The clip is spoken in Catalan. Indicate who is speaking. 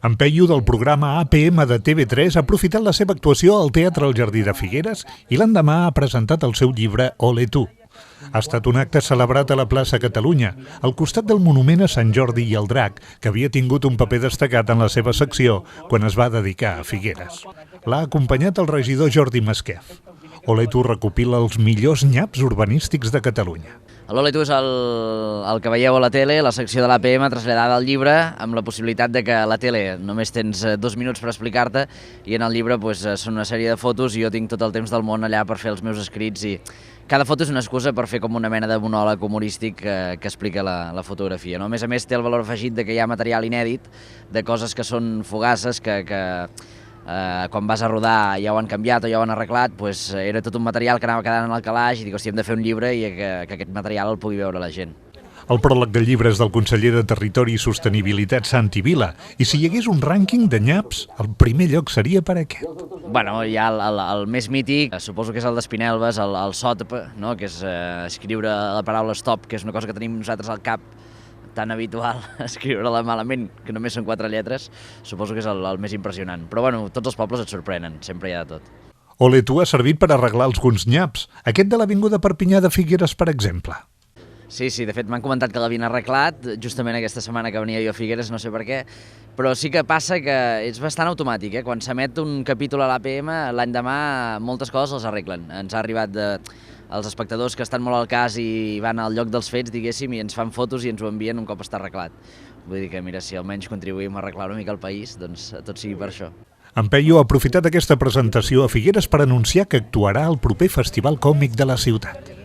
Speaker 1: En Peyu, del programa APM de TV3, ha aprofitat la seva actuació al Teatre El Jardí de Figueres i l'endemà ha presentat el seu llibre Ole tu. Ha estat un acte celebrat a la plaça Catalunya, al costat del monument a Sant Jordi i el Drac, que havia tingut un paper destacat en la seva secció quan es va dedicar a Figueres. L'ha acompanyat el regidor Jordi Masquef. Ole tu recopila els millors nyaps urbanístics de Catalunya.
Speaker 2: L'Ole tu és el que veieu a la tele, la secció de l'APM traslladada al llibre, amb la possibilitat de que a la tele només tens 2 minuts per explicar-te i en el llibre són una sèrie de fotos i jo tinc tot el temps del món allà per fer els meus escrits i cada foto és una excusa per fer com una mena de monòleg humorístic que explica la fotografia. A més a més té el valor afegit de que hi ha material inèdit, de coses que són fugaces, que quan vas a rodar ja ho han canviat o ja ho han arreglat, era tot un material que anava quedant en el calaix i dic, hòstia, hem de fer un llibre i que aquest material el pugui veure la gent.
Speaker 1: El pròleg del llibre és del conseller de Territori i Sostenibilitat, Santi Vila, i si hi hagués un rànquing de nyaps, el primer lloc seria per aquest.
Speaker 2: Bueno, hi ha el més mític, suposo que és el d'Espinelves, el SOTP, no? Que és escriure la paraula stop, que és una cosa que tenim nosaltres al cap, tan habitual, escriure-la malament, que només són 4 lletres, suposo que és el més impressionant. Però bueno, tots els pobles et sorprenen, sempre hi ha de tot.
Speaker 1: Ole tu ha servit per arreglar alguns nyaps, aquest de l'Avinguda Perpinyà de Figueres, per exemple.
Speaker 2: Sí, de fet m'han comentat que l'havien arreglat, justament aquesta setmana que venia jo a Figueres, no sé per què, però sí que passa que és bastant automàtic, Quan s'emet un capítol a l'APM, l'endemà moltes coses els arreglen. Ens ha arribat els espectadors que estan molt al cas i van al lloc dels fets, diguéssim, i ens fan fotos i ens ho envien un cop està arreglat. Vull dir que, mira, si almenys contribuïm a arreglar una mica el país, doncs tot sigui per això.
Speaker 1: En Peyu ha aprofitat aquesta presentació a Figueres per anunciar que actuarà al proper Festival Còmic de la ciutat.